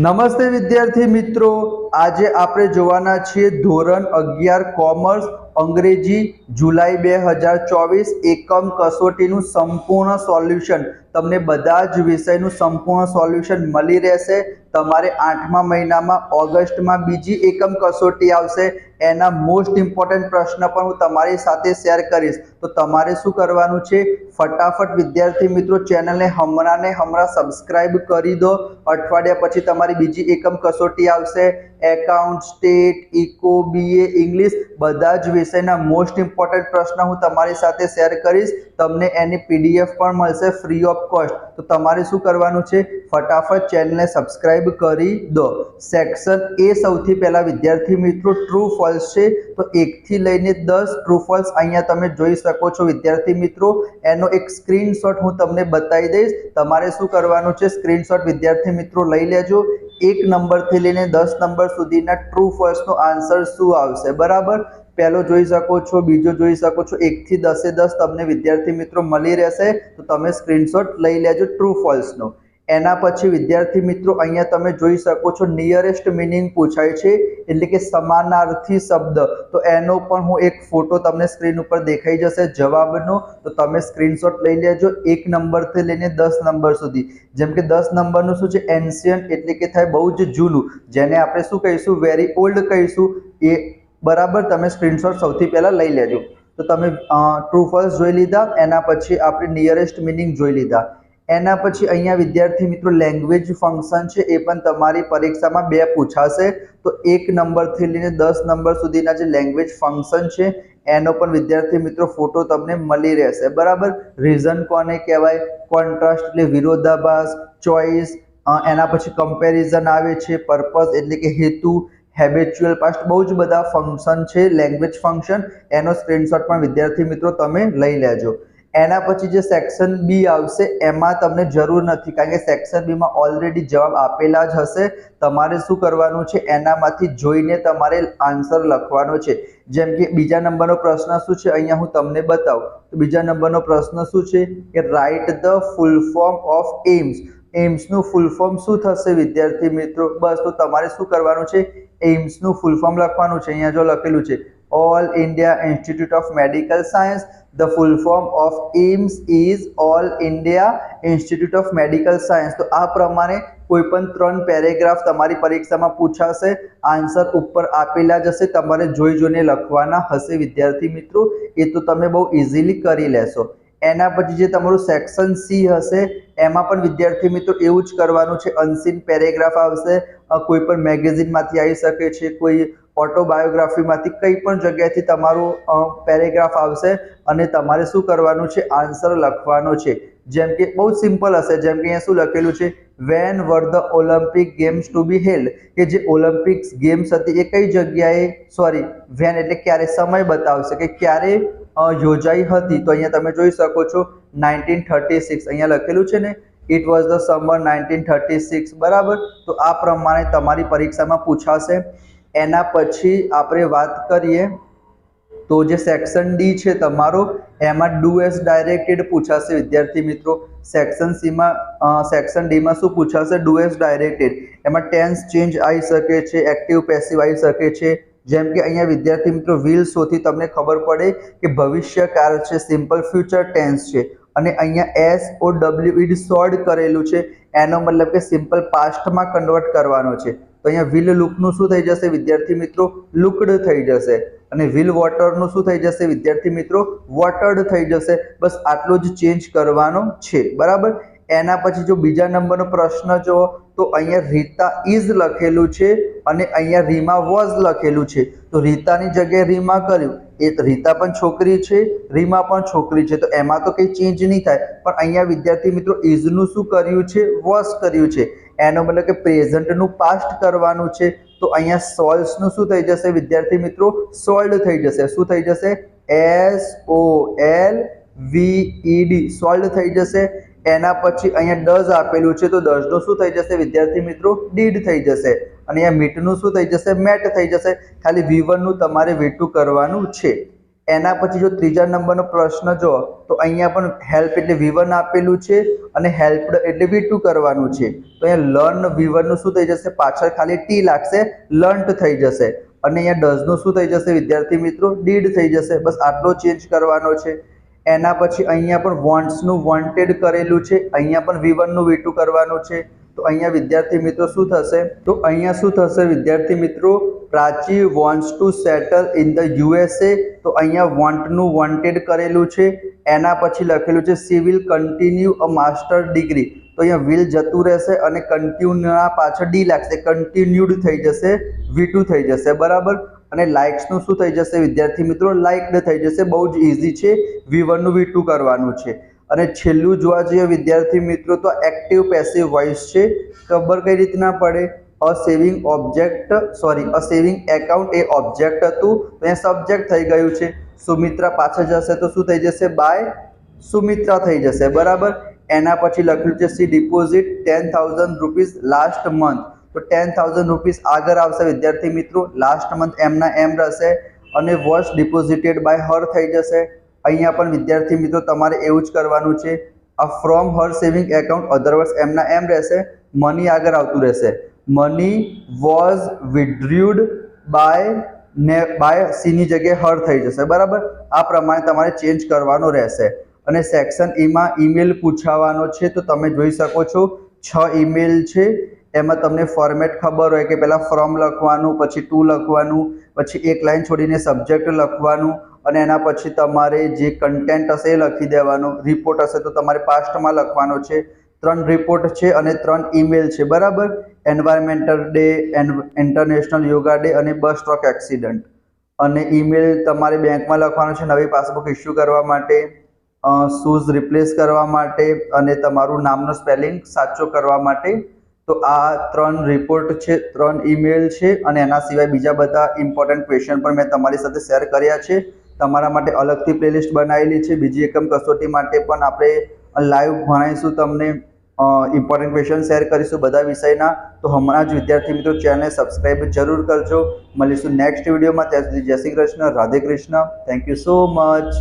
નમસ્તે વિદ્યાર્થી મિત્રો, આજે આપણે જોવાના છીએ ધોરણ 11 કોમર્સ અંગ્રેજી જુલાઈ 2024 એકમ કસોટીનું સંપૂર્ણ સોલ્યુશન. તમને બધા જ વિષયનું સંપૂર્ણ સોલ્યુશન મળી રહેશે. તમારે 8મા મહિનામાં ઓગસ્ટમાં બીજી એકમ કસોટી આવશે, એના મોસ્ટ ઇમ્પોર્ટન્ટ પ્રશ્ન પણ હું તમારી સાથે શેર કરીશ. તો તમારે શું કરવાનું છે, ફટાફટ વિદ્યાર્થી મિત્રો ચેનલને હમણાં સબસ્ક્રાઇબ કરી દો. અઠવાડિયા પછી તમારી બીજી એકમ કસોટી આવશે. Account, state, eco, BA, English બધા જ વિષયના મોસ્ટ ઇમ્પોર્ટન્ટ પ્રશ્ન હું તમારી સાથે શેર કરીશ. તમને એની પીડીએફ પણ મળશે ફ્રી ઓફ કોસ્ટ. તો તમારે શું કરવાનું છે, ફટાફટ ચેનલને સબસ્ક્રાઇબ કરી દો. સેક્શન એ સૌથી પહેલા વિદ્યાર્થી મિત્રો ટ્રુ ફોલ્સ છે. તો 1 થી લઈને 10 ટ્રુ ફોલ્સ અહીંયા તમે જોઈ શકો છો વિદ્યાર્થી મિત્રો. એનો એક સ્ક્રીનશોટ હું તમને બતાવી દઈશ. તમારે શું કરવાનું છે, સ્ક્રીનશોટ વિદ્યાર્થી મિત્રો લઈ લેજો. 1 નંબરથી લઈને 10 નંબર સુધીના ટ્રુ ફોલ્સનો આન્સર શું આવશે, બરાબર. પહેલો જોઈ શકો છો, બીજો જોઈ શકો છો. 1 થી 10 તમને વિદ્યાર્થી મિત્રો મળી રહેશે. તો તમે સ્ક્રીનશોટ લઈ લેજો ટ્રુ ફોલ્સનો. એના પછી વિદ્યાર્થી મિત્રો અહીંયા તમે જોઈ શકો છો નિયરેસ્ટ મિનિંગ પૂછાય છે, એટલે કે સમાનાર્થી શબ્દ. તો એનો પણ હું એક ફોટો તમને સ્ક્રીન ઉપર દેખાઈ જશે જવાબનો. તો તમે સ્ક્રીનશોટ લઈ લેજો 1 નંબરથી લઈને 10 નંબર સુધી. જેમ કે 10 નંબરનું શું છે, એન્શિયન્ટ એટલે કે થાય બહુ જ જૂનું, જેને આપણે શું કહીશું, વેરી ઓલ્ડ કહીશું. એ બરાબર તમે સ્ક્રીનશોટ સૌથી પહેલા લઈ લેજો. તો તમે ટ્રુ ફોલ્સ જોઈ લીધા. એના પછી આપણે નિયરેસ્ટ મિનિંગ જોઈ લીધા. એના પછી અહીંયા વિદ્યાર્થી મિત્રો લેંગ્વેજ ફંક્શન છે, એ પણ તમારી પરીક્ષામાં 2 પૂછાશે. તો 1 નંબરથી લઈને 10 નંબર સુધીના જે લેંગ્વેજ ફંક્શન છે એનો પણ વિદ્યાર્થી મિત્રો ફોટો તમને મળી રહેશે, બરાબર. રીઝન કોને કહેવાય, કોન્ટ્રાસ્ટ એટલે વિરોધાભાસ, ચોઇસ, એના પછી કમ્પેરિઝન આવે છે, પર્પઝ એટલે કે હેતુ, હેબિચ્યુઅલ પાસ્ટ, બહુ જ બધા ફંક્શન છે લેંગ્વેજ ફંક્શન. એનો સ્ક્રીનશોટ પણ વિદ્યાર્થી મિત્રો તમે લઈ લેજો. એના પછી જે સેક્શન બી આવશે એમાં તમને જરૂર નથી, કારણ કે સેક્શન બીમાં ઓલરેડી જવાબ આપેલા જ હશે. તમારે શું કરવાનું છે, એનામાંથી જોઈને તમારે આન્સર લખવાનો છે. જેમ કે બીજા નંબરનો પ્રશ્ન શું છે, અહીંયા હું તમને બતાવું. તો બીજા નંબરનો પ્રશ્ન શું છે કે write the full form of AIIMS. એમ્સનું ફૂલ ફોર્મ શું થશે વિદ્યાર્થી મિત્રો, બસ. તો તમારે શું કરવાનું છે, એમ્સનું ફૂલ ફોર્મ લખવાનું છે. અહીંયા જો લખેલું છે all India institute of medical science. The full form of AIIMS is All India Institute of Medical Science. તો આ પ્રમાણે કોઈ પણ 3 પેરેગ્રાફ તમારી પરીક્ષામાં પૂછાશે. આન્સર ઉપર આપેલા જ હશે, તમારે જોઈને લખવાના હશે વિદ્યાર્થી મિત્રો. એ તો તમે બહુ ઇઝીલી કરી લેશો. એના પછી જે તમારું સેક્શન સી હશે એમાં પણ વિદ્યાર્થી મિત્રો એવું જ કરવાનું છે. અનસીન પેરેગ્રાફ આવશે, કોઈ પણ મેગેઝિનમાંથી આવી શકે છે, કોઈ ઓટોબાયોગ્રાફીમાંથી, કઈ પણ જગ્યાએથી તમારું પેરેગ્રાફ આવશે અને તમારે શું કરવાનું છે, આન્સર લખવાનો છે. જેમ કે બહુ સિમ્પલ હશે. જેમ કે અહીંયા શું લખેલું છે, when were the Olympic games to be held. કે જે ઓલિમ્પિક્સ ગેમ્સ હતી એ કઈ જગ્યાએ, સોરી વેન એટલે ક્યારે, સમય બતાવશે કે ક્યારે યોજાઈ હતી. તો અહીંયા તમે જોઈ શકો છો 1936 અહીંયા લખેલું છે ને, ઇટ વોઝ ધ સમર 1936, બરાબર. તો આ પ્રમાણે તમારી પરીક્ષામાં પૂછાશે. એના પછી આપણે વાત કરીએ તો જે સેક્શન ડી છે તમારો, એમાં ડુ એઝ ડાયરેક્ટેડ પૂછાશે વિદ્યાર્થી મિત્રો. સેક્શન સીમાં, સેક્શન ડીમાં શું પૂછાશે, ડુ એઝ ડાયરેક્ટેડ. એમાં ટેન્સ ચેન્જ આવી શકે છે, એક્ટિવ પેસિવ આવી શકે છે. જેમ કે અહીંયા વિદ્યાર્થી મિત્રો વિલ શોથી તમને ખબર પડે કે ભવિષ્યકાળ છે, સિમ્પલ ફ્યુચર ટેન્સ છે. અને અહીંયા SOW ઇડ સોલ્ડ કરેલું છે, એનો મતલબ કે સિમ્પલ પાસ્ટમાં કન્વર્ટ કરવાનો છે. તો અહીંયા વિલ લુકનું શું થઈ જશે વિદ્યાર્થી મિત્રો, લુકડ થઈ જશે. અને વિલ વોટરનું શું થઈ જશે વિદ્યાર્થી મિત્રો, વોટર્ડ થઈ જશે. બસ આટલો જ ચેન્જ કરવાનો છે, બરાબર. એના પછી જો બીજા નંબરનો પ્રશ્ન જો, તો અહીંયા રીતા ઇઝ લખેલું છે અને અહીંયા રીમા વોઝ લખેલું છે. તો રીતાની જગ્યાએ રીમા કર્યું. એ રીતા પણ છોકરી છે, રીમા પણ છોકરી છે, તો એમાં તો કંઈ ચેન્જ નહીં થાય. પણ અહીંયા વિદ્યાર્થી મિત્રો ઇઝનું શું કર્યું છે, વોઝ કર્યું છે. એનો મતલબ કે પ્રેઝન્ટનું પાસ્ટ કરવાનું છે. તો અહીંયા સોલ્વ્સનું શું થઈ જશે વિદ્યાર્થી મિત્રો, સોલ્ડ થઈ જશે. શું થઈ જશે, SOLVED, સોલ્ડ થઈ જશે. એના પછી અહીંયા ડઝ આપેલું છે, તો ડઝનું શું થઈ જશે વિદ્યાર્થી મિત્રો, ડીડ થઈ જશે. અને અહીંયા મીટનું શું થઈ જશે, મેટ થઈ જશે. ખાલી V1 નું તમારે V2 કરવાનું છે. એના પછી જો ત્રીજા નંબરનો પ્રશ્ન જો તો અહીંયા પણ હેલ્પ એટલે V1 આપેલું છે અને હેલ્પડ એટલે V2 કરવાનું છે. તો અહીંયા લર્ન V1 નું શું થઈ જશે, પાછળ ખાલી ટી લાગશે, લર્ન્ટ થઈ જશે. અને અહીંયા ડઝ નું શું થઈ જશે વિદ્યાર્થી મિત્રો, ડીડ થઈ જશે. બસ આટલો ચેન્જ કરવાનો છે. એના પછી અહીંયા પણ વોન્ટ્સ નું વોન્ટેડ કરેલું છે, અહીંયા પણ V1 નું V2 કરવાનું છે. તો અહીંયા વિદ્યાર્થી મિત્રો શું થશે, તો અહીંયા શું થશે વિદ્યાર્થી મિત્રો, Prachi wants to settle in the USA. તો અહીંયા વોન્ટ નું વોન્ટેડ કરેલું છે. એના પછી લખેલું છે she will continue a master degree. તો અહીંયા વિલ જતું રહેશે અને કન્ટિન્યુના પાછળ ડી લાગશે, કન્ટિન્યુડ થઈ જશે, V2 થઈ જશે. બરાબર. અને લાઇક્સ નું શું થઈ જશે વિદ્યાર્થી મિત્રો, લાઇક્ડ થઈ જશે. બહુ જ ઇઝી છે, V1 નું V2 કરવાનું છે. અને છેલ્લું જોવા જઈએ વિદ્યાર્થી મિત્રો તો એક્ટિવ પેસિવ વોઇસ છે. ખબર કઈ રીતના પડે, અ સેવિંગ એકાઉન્ટ એ ઓબ્જેક્ટ હતું, તો એ સબ્જેક્ટ થઈ ગયું છે. સુમિત્રા પાછળ જશે તો શું થઈ જશે, બાય સુમિત્રા થઈ જશે. બરાબર. એના પછી લખ્યું છે C deposit 10,000 rupees last month. તો 10,000 રૂપીઝ આગળ આવશે વિદ્યાર્થી મિત્રો, લાસ્ટ મંથ એમના એમ રહેશે અને વોઝ ડિપોઝિટેડ બાય હર થઈ જશે. અહીંયા પણ વિદ્યાર્થી મિત્રો તમારે એવું જ કરવાનું છે, આ from her saving account otherwise એમના એમ રહેશે, મની આગળ આવતું રહેશે. મની વોઝ વિડ્રુડ બાય સીની જગ્યાએ હર થઈ જશે. બરાબર. આ પ્રમાણે તમારે ચેન્જ કરવાનો રહેશે. અને સેક્શન ઈમાં ઈમેલ પૂછાવાનો છે. તો તમે જોઈ શકો છો 6 ઈમેલ છે. એમાં તમને ફોર્મેટ ખબર હોય કે પહેલાં ફ્રોમ લખવાનું, પછી ટુ લખવાનું, પછી એક લાઈન છોડીને સબ્જેક્ટ લખવાનું, અને એના પછી તમારે જે કન્ટેન્ટ હશે એ લખી દેવાનું. રિપોર્ટ હશે તો તમારે પાસ્ટમાં લખવાનો છે. 3 રિપોર્ટ છે અને 3 ઈમેલ છે. બરાબર. Environmental day, international yoga day અને બસ સ્ટ્રોક એક્સિડન્ટ. અને ઈમેલ તમારે બેંકમાં લખવાનું છે, નવી પાસબુક ઇસ્યુ કરવા માટે, શૂઝ રિપ્લેસ કરવા માટે અને તમારું નામનો સ્પેલિંગ સાચો કરવા માટે. તો આ 3 રિપોર્ટ છે, 3 ઈમેલ છે, અને એના સિવાય બીજા બધા ઇમ્પોર્ટન્ટ ક્વેશ્ચન પણ મેં તમારી સાથે શેર કર્યા છે. તમારા માટે અલગથી પ્લેલિસ્ટ બનાવેલી છે. બીજી એકમ કસોટી માટે પણ આપણે લાઈવ ભણાવીશું, તમને ઇમ્પોર્ટન્ટ ક્વેશ્ચન શેર કરીશું બધા વિષયના. તો હમણાં જ વિદ્યાર્થી મિત્રો ચેનલને સબસ્ક્રાઈબ જરૂર કરજો. મળીશું નેક્સ્ટ વિડીયોમાં. ત્યાં સુધી જય Shri Krishna, Radhe Krishna. Thank you so much.